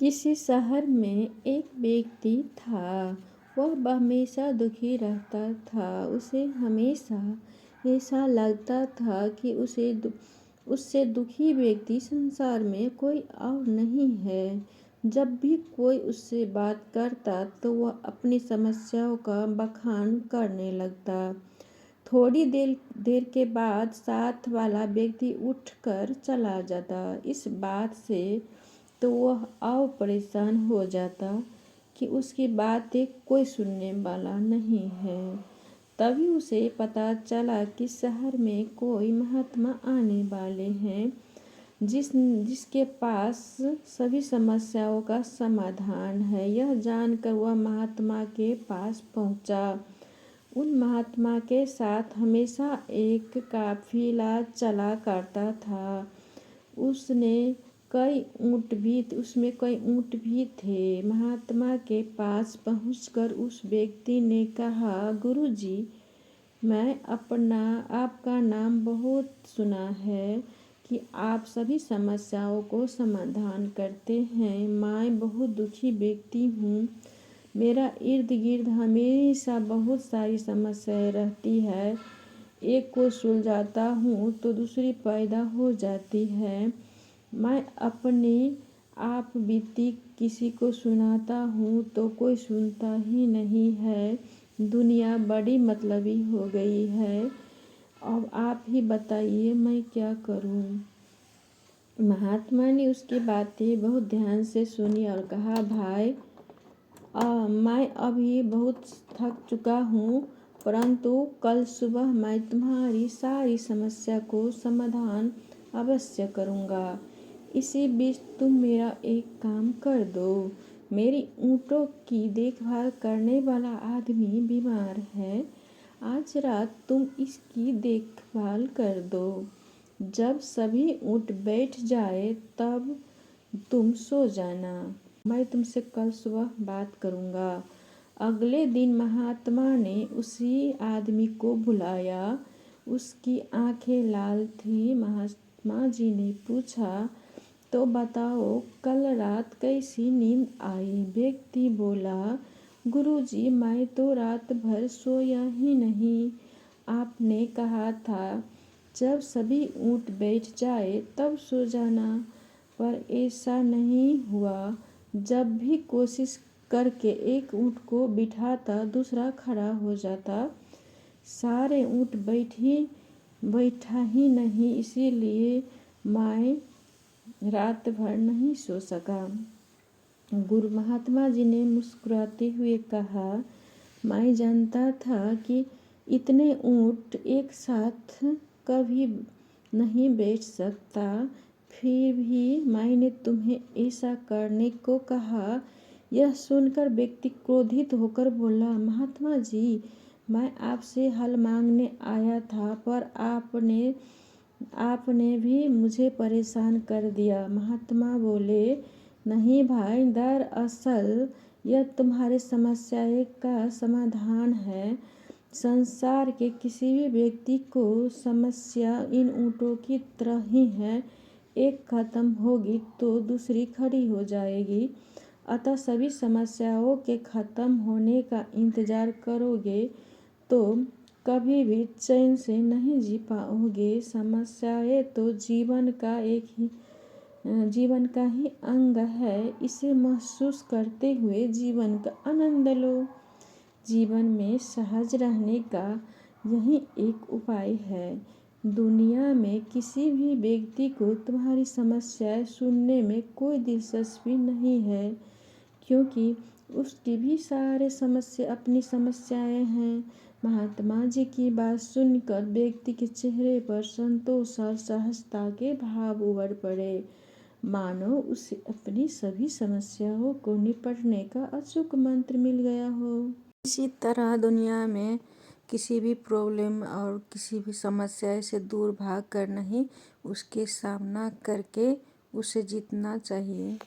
किसी शहर में एक व्यक्ति था। वह हमेशा दुखी रहता था। उसे हमेशा ऐसा लगता था कि उससे दुखी व्यक्ति संसार में कोई और नहीं है। जब भी कोई उससे बात करता तो वह अपनी समस्याओं का बखान करने लगता। थोड़ी देर के बाद साथ वाला व्यक्ति उठकर चला जाता। इस बात से तो वह और परेशान हो जाता कि उसकी बातें कोई सुनने वाला नहीं है। तभी उसे पता चला कि शहर में कोई महात्मा आने वाले हैं जिसके पास सभी समस्याओं का समाधान है। यह जानकर वह महात्मा के पास पहुंचा। उन महात्मा के साथ हमेशा एक काफिला चला करता था। उसमें कई ऊँट भी थे। महात्मा के पास पहुंचकर उस व्यक्ति ने कहा, गुरुजी, मैं आपका नाम बहुत सुना है कि आप सभी समस्याओं को समाधान करते हैं। मैं बहुत दुखी व्यक्ति हूँ। मेरा इर्द गिर्द हमेशा बहुत सारी समस्याएं रहती है। एक को सुलझाता हूँ तो दूसरी पैदा हो जाती है। मैं अपनी आप बीती किसी को सुनाता हूँ तो कोई सुनता ही नहीं है। दुनिया बड़ी मतलबी हो गई है। अब आप ही बताइए मैं क्या करूँ। महात्मा ने उसकी बातें बहुत ध्यान से सुनी और कहा, भाई, मैं अभी बहुत थक चुका हूँ, परंतु कल सुबह मैं तुम्हारी सारी समस्या को समाधान अवश्य करूँगा। इसी बीच तुम मेरा एक काम कर दो। मेरी ऊँटों की देखभाल करने वाला आदमी बीमार है। आज रात तुम इसकी देखभाल कर दो। जब सभी ऊँट बैठ जाए तब तुम सो जाना। मैं तुमसे कल सुबह बात करूँगा। अगले दिन महात्मा ने उसी आदमी को बुलाया। उसकी आंखें लाल थीं। महात्मा जी ने पूछा, तो बताओ कल रात कैसी नींद आई। व्यक्ति बोला, गुरुजी, मैं तो रात भर सोया ही नहीं। आपने कहा था जब सभी ऊँट बैठ जाए तब सो जाना, पर ऐसा नहीं हुआ। जब भी कोशिश करके एक ऊँट को बिठाता दूसरा खड़ा हो जाता। सारे ऊँट बैठा ही नहीं, इसीलिए मैं रात भर नहीं सो सका। गुरु महात्मा जी ने मुस्कुराते हुए कहा, मैं जानता था कि इतने ऊँट एक साथ कभी नहीं बैठ सकता, फिर भी मैंने तुम्हें ऐसा करने को कहा। यह सुनकर व्यक्ति क्रोधित होकर बोला, महात्मा जी, मैं आपसे हल मांगने आया था, पर आपने भी मुझे परेशान कर दिया। महात्मा बोले, नहीं भाई, दरअसल यह तुम्हारी समस्याएं का समाधान है। संसार के किसी भी व्यक्ति को समस्या इन ऊँटों की तरह ही है। एक खत्म होगी तो दूसरी खड़ी हो जाएगी। अतः सभी समस्याओं के खत्म होने का इंतजार करोगे तो कभी भी चैन से नहीं जी पाओगे। समस्याएं तो जीवन का ही अंग है। इसे महसूस करते हुए जीवन का आनंद लो। जीवन में सहज रहने का यही एक उपाय है। दुनिया में किसी भी व्यक्ति को तुम्हारी समस्याएं सुनने में कोई दिलचस्पी नहीं है, क्योंकि उसकी भी अपनी समस्याएं हैं। महात्मा जी की बात सुनकर व्यक्ति के चेहरे पर संतोष और सहजता के भाव उभर पड़े, मानो उसे अपनी सभी समस्याओं को निपटने का अचूक मंत्र मिल गया हो। इसी तरह दुनिया में किसी भी प्रॉब्लम और किसी भी समस्या से दूर भाग कर नहीं, उसके सामना करके उसे जीतना चाहिए।